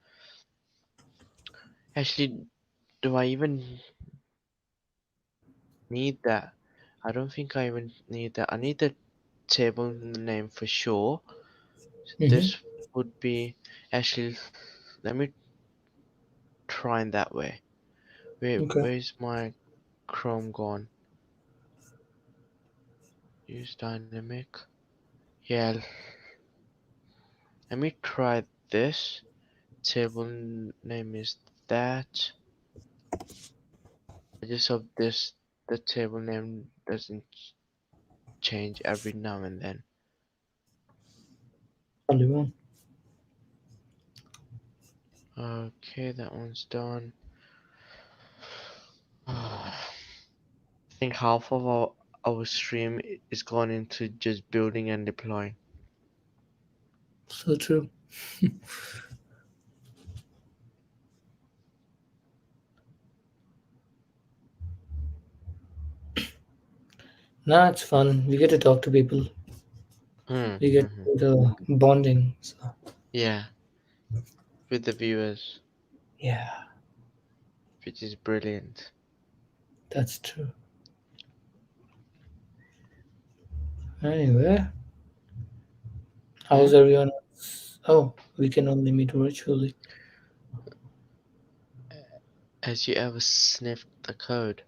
Actually, do I even need that? I don't think I even need that. I need the table name for sure. Mm-hmm. This would be actually. Let me try in that way. Wait, Okay. where's my Chrome gone? Use dynamic. Yeah, let me try this. Table name is that. I just hope the table name doesn't change every now and then. Only one. Okay, that one's done. I think half of our stream is gone into just building and deploying. So true. Nah, it's fun. We get to talk to people. Hmm. We get Hmm. the bonding. So Yeah, with the viewers, yeah, which is brilliant. that's true. Anyway, Hmm? how's everyone else? Oh, we can only meet virtually. Has you ever sniffed the code?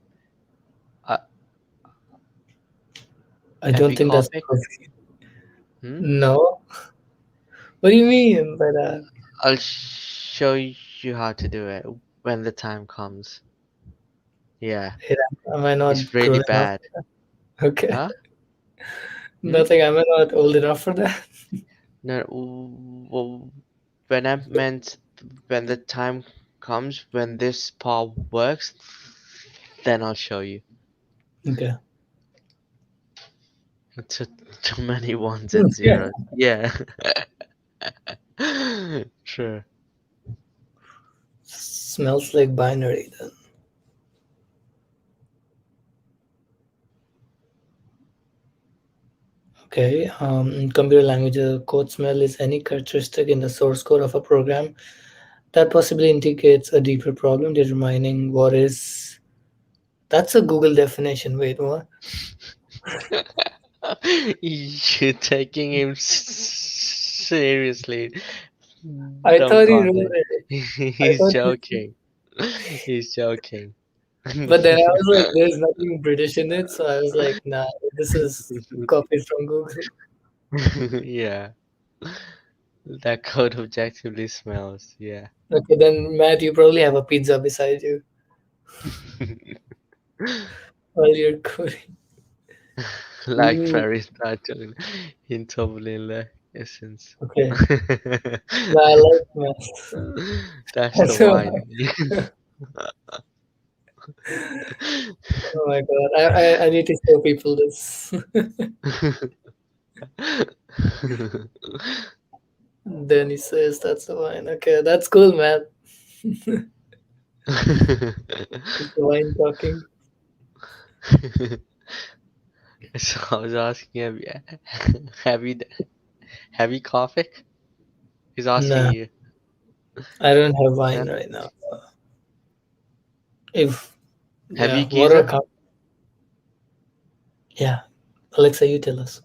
Uh, I have don't you think that's copied? perfect. Hmm? No. What do you mean by that? I'll show you how to do it when the time comes. Yeah, Yeah, am I not it's really grown enough? bad. Okay. Huh? Hmm? Nothing. Am I not old enough for that? No, when I meant when the time comes, when this part works, then I'll show you. Okay. Too, too many ones and Yeah. zeros. Yeah. True. Smells like binary then. Okay. In computer language, a code smell is any characteristic in the source code of a program that possibly indicates a deeper problem determining what is. That's a Google definition. Wait, what? You're taking him seriously. I Don't thought he count wrote it. it. I He's thought, joking. He's joking. but then I was like, "There's nothing British in it," so I was like, "Nah, this is copied from Google." Yeah, that code objectively smells. Yeah. Okay, then Matt, you probably have a pizza beside you while you're coding. like Ooh, very starting in Toblin essence. okay. Yeah, I like math. That's the That's so. wine. Oh my god, I need to show people this. Then he says that's the wine. Okay, that's cool, man. It's the wine talking. So I was asking, have you have you coffee? He's asking Nah, you. I don't have Huh? wine right now. If Have you yeah, water geezer? count. Yeah, Alexa, you tell us.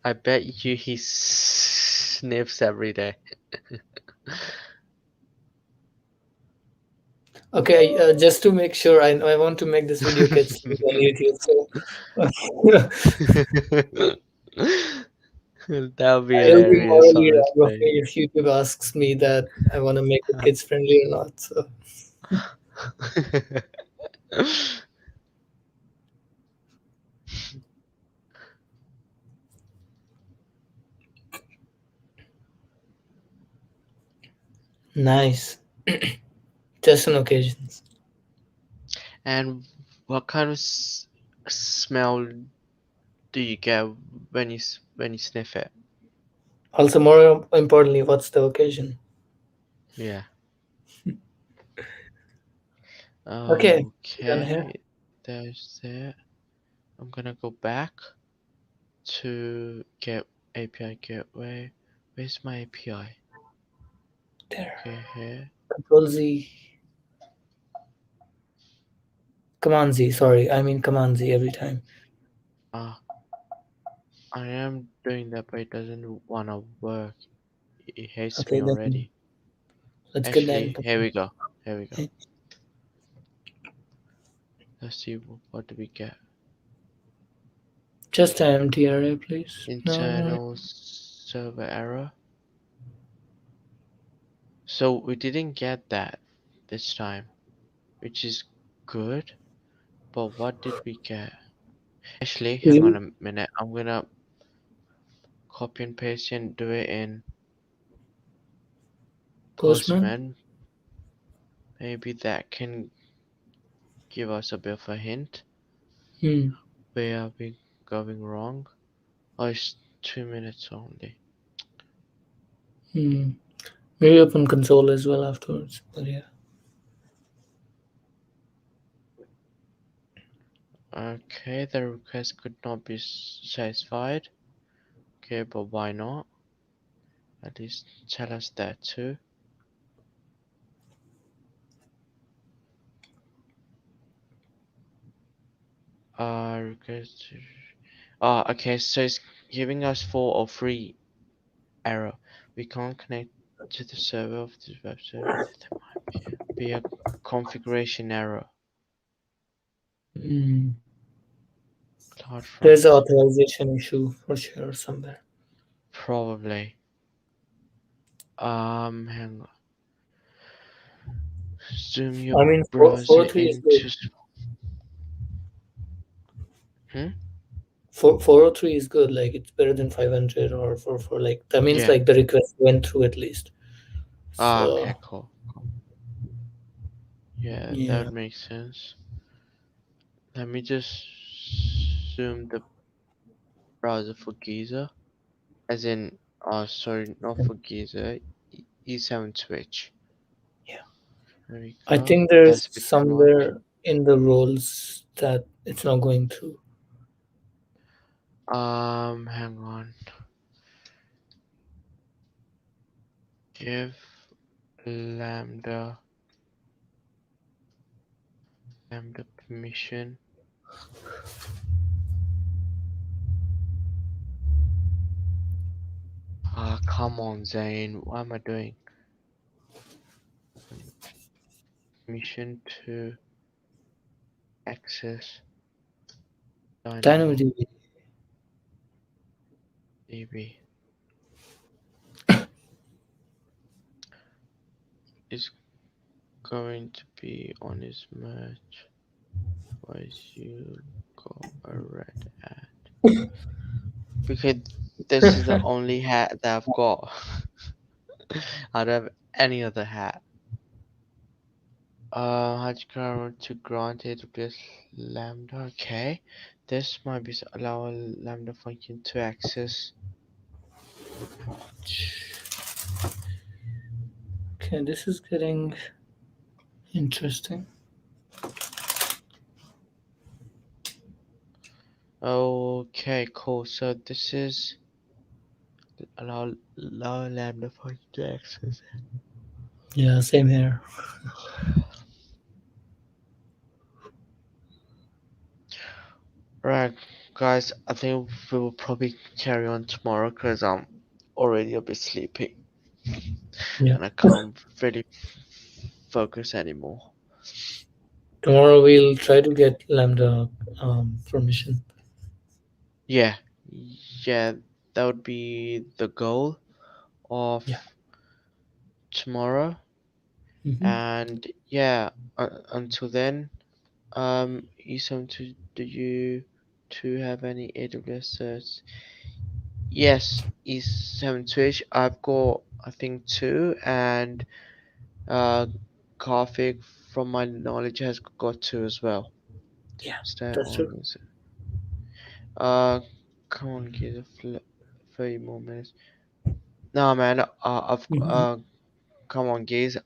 I bet you he sniffs every day. Okay, just to make sure, I want to make this video get seen on YouTube. So That would be it'll be hilarious, morally wrong of honestly. me if YouTube asks me that I want to make it kids friendly or not. So nice, just on occasions. And what kind of smell do you get when when you sniff it? Also, more importantly, what's the occasion? Yeah. Okay, we're done here. Okay, there's that. I'm gonna go back to get API gateway. Where's my API? There. Okay, here. Control Z. Command Z. Sorry, I mean Command Z every time. Ah, I am doing that, but it doesn't wanna work. It hates me Okay, then already. let's get that Actually, into here we go. Here we go. okay. Let's see what do we get. Just an empty array, please. No. Internal server error. So we didn't get that this time, which is good. But what did we get? Actually, hang on You a minute. I'm gonna copy and paste and do it in Postman? Postman. Maybe that can give us a bit of a hint. Hmm. Where are we going wrong? Oh, it's 2 minutes only. Hmm. Maybe open console as well afterwards. But yeah. Okay, the request could not be satisfied. Okay, but why not? At least tell us that too. Request. Okay, so it's giving us 403 error. We can't connect to the server of this website. There might be a configuration error. Hmm. There's an CloudFront. authorization issue for sure somewhere. Probably. Hang on. Zoom your I mean, browser 403 is good. into. Hmm? 403 is good. Like it's better than 500 or 404. Like that means Yeah. like the request went through at least. Okay, So cool. Yeah, yeah. that makes sense. Let me just zoom the browser for Giza. As in, sorry, not for Giza. E7 switch. Yeah. There we I go. think there's That's a bit too much. somewhere in the roles that it's not going through. Hang on. Give lambda permission. Ah, come on, Zane. What am I doing? Permission to access DynamoDB Dynamodb. is going to be on his merge. why you got a red hat? Because this is the only hat that I've got. I don't have any other hat. How'd to grant AWS Lambda? Okay. This might be allow a Lambda function to access. Okay, this is getting interesting. Okay, cool. So this is allow Lambda function to access. Yeah, same here. Right, guys. I think we will probably carry on tomorrow because I'm already a bit sleepy Yeah. and I can't really focus anymore. Tomorrow we'll try to get Lambda permission. Yeah, yeah, that would be the goal of Yeah. tomorrow. Hmm. And yeah, until then, Isam, do you two have any AWS certs? Yes, Isam Twitch. I've got I think two, and uh, Karthik from my knowledge has got two as well. Yeah, Stay that's true. on. Uh, come on, give a 30 more minutes. No, man. I've Hmm. come on, guys.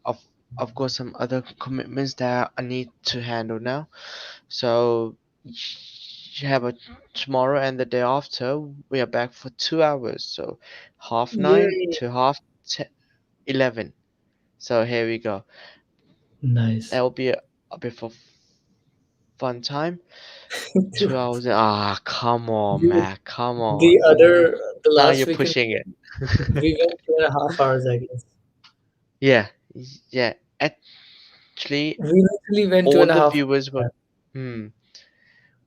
I've got some other commitments that I need to handle now. So you have a tomorrow and the day after. We are back for 2 hours. So half nine Yay! to 11. So here we go. That Nice. will be a bit of fun time. Two 2 hours. Ah, come on, The, Matt. Come on. the other, the Now last you're weekend, pushing it. we went 2.5 hours, I guess. Yeah, yeah. Actually, We literally went two all and a the half viewers were. hours, Hmm.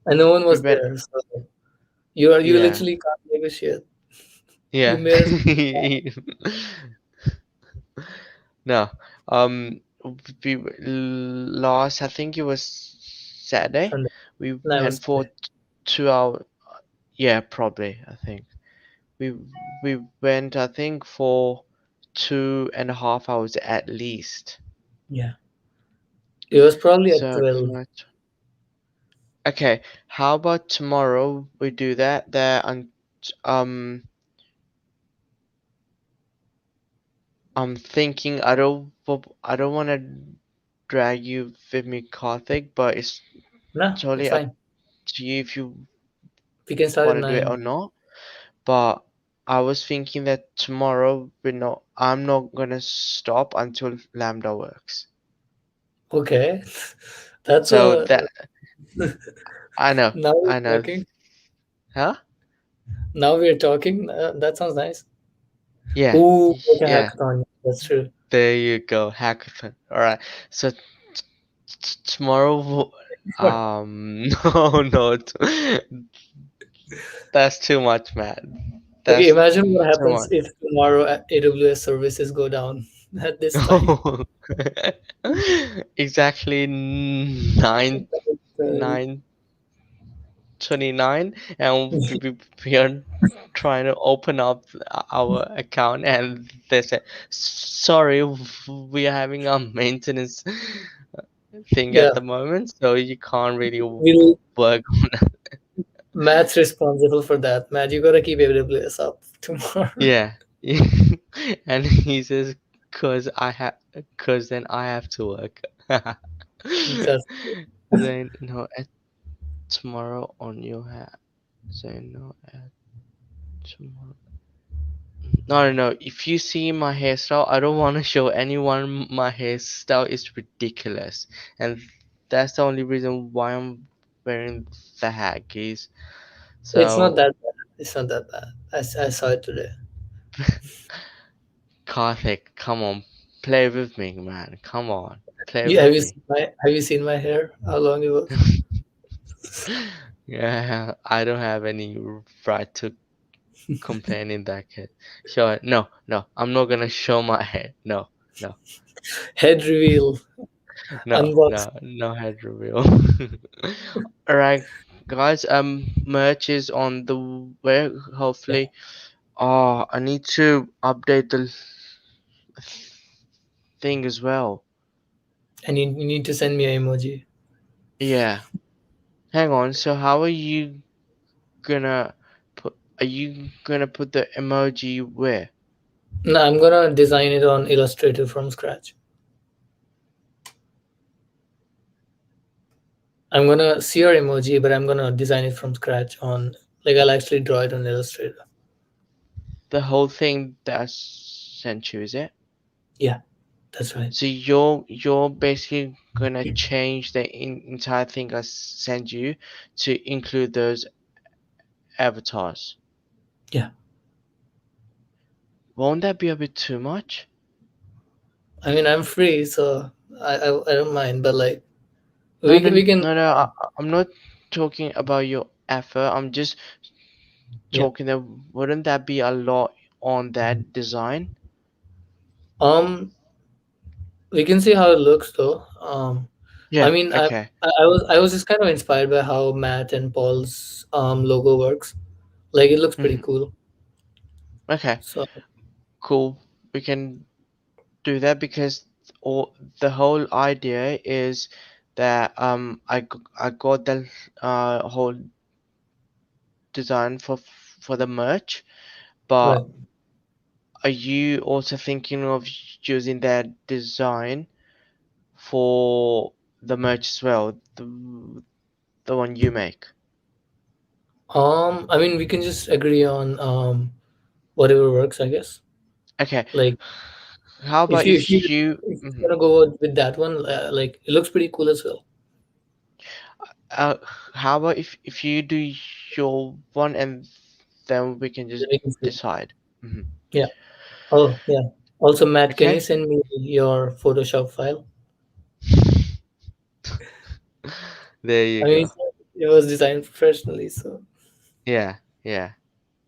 and no one We was went. there. So you Yeah, literally can't negotiate. You yeah. made us No. Um. We lost. I think it was Saturday. Sunday. We No, it was went for Sunday. 2 hours. Yeah, probably. I think we we went. I think for 2.5 hours at least. Yeah, it was probably at So 12. okay. How about tomorrow we do that there and um I'm thinking I don't want to drag you with me, Karthik, but it's No, it's totally up fine. to you if you We can start at want to do it 9. or not. But I was thinking that tomorrow I'm not gonna stop until Lambda works. Okay, that's So a. that Now I we're know, talking. huh? Now we're talking. That sounds nice. Yeah, Ooh, like a yeah. hackathon. That's true. There you go, hackathon. All right. So tomorrow, no, no, that's too much, man. Okay, That's imagine what too happens much. if tomorrow AWS services go down at this time. Oh, exactly Uh, 9:29, and we are trying to open up our account, and they say, "Sorry, we are having a maintenance thing yeah, at the moment, so you can't really we'll work." Matt's responsible for that. Matt, you gotta keep AWS up tomorrow. Yeah, and he says, cause then I have to work." That's Then no, at tomorrow on your hat. Then no, at tomorrow. No, no, no. If you see my hairstyle, I don't want to show anyone my hairstyle is ridiculous, and that's the only reason why I'm wearing the hat, guys. it's not So, that bad. It's not that bad. I saw it today. Karthik, come on, play with me, man. Come on, play You have with you me. seen my hair? How long it was? Yeah, I don't have any right to complain in that case. Sure, no, no, I'm not gonna show my hair. No, no. Head reveal. No, Unbox. no, no head reveal. All right, guys. Merch is on the way. Yeah. Hopefully. Oh, I need to update the thing as well. And you need to send me an emoji. Yeah. Hang on. So how are you gonna put? Are you gonna put the emoji where? No, I'm gonna design it on Illustrator from scratch. I'm gonna see your emoji, but I'm gonna design it from scratch on, like, I'll actually draw it on Illustrator. The whole thing that I sent you, is it? Yeah, that's right. So you're basically gonna change the entire thing I send you to include those avatars. Yeah. Won't that be a bit too much? I mean, I'm free, so I don't mind. But like, No, we no, can we can. no, no. I'm not talking about your effort. I'm just Yeah. talking that wouldn't that be a lot on that design? Um, we can see how it looks though. I Yeah. mean, Okay. I was just kind of inspired by how Matt and Paul's logo works. Like, it looks pretty Hmm. cool. Okay. So Cool. We can do that because all the whole idea is that I got the whole design for the merch, but right. are you also thinking of using that design for the merch as well, the one you make? I mean, we can just agree on whatever works, I guess. Okay. Like, How if about you if you if you if you're mhm. gonna go with that one, like, it looks pretty cool as well. uh how about if you do your one and then we can just Then we can see. decide. Hmm. Yeah. Oh, yeah. Also, Matt, can you Okay. send me your Photoshop file? There you I mean, go. it was designed professionally, so Yeah, yeah,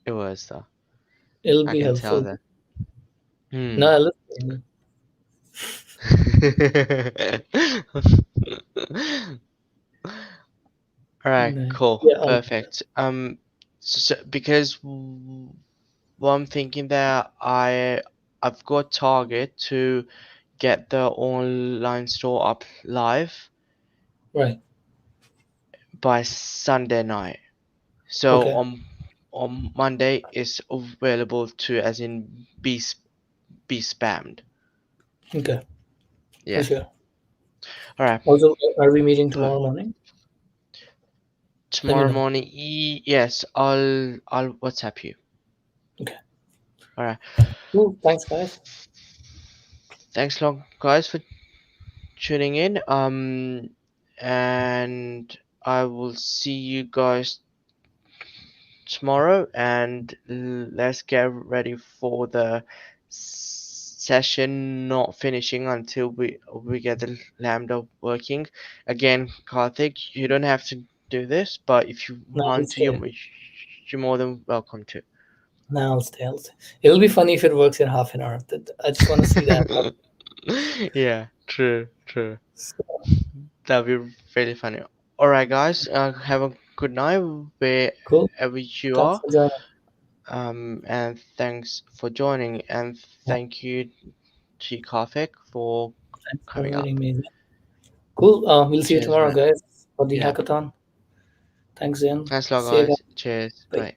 it was though. it'll I be can tell helpful. that. No, Hmm. I look good. All right, Nice. cool, Yeah. perfect. Because well, I'm thinking that I've got target to get the online store up live Right. by Sunday night. So Okay. on Monday is available to as in be spammed. Okay. For Yeah. sure. All right. Also, are we meeting Per- tomorrow morning? Let me Tomorrow know. morning. Yes, I'll WhatsApp you. Okay. All right. Cool. Thanks, guys. Thanks a lot, guys, for tuning in. And I will see you guys tomorrow, and let's get ready for the session not finishing until we get the lambda working. Again, Karthik, you don't have to do this, but if you Now I'll want to, stay. you're more than welcome to. Now I'll stay. I'll stay. It'll be funny if it works in half an hour. I just want to see that. Yeah, true, true. So, That'd be really funny. All right, guys. Have a good night cool. wherever you Thanks are. for joining. And thanks for joining. And Yeah. thank you to Karthik for Thanks for coming inviting up. me. Cool. We'll see you Cheers, tomorrow, man. guys, for the Yeah. hackathon. Thanks, Zen. Thanks a lot, See you guys. guys. Cheers. Bye. Bye.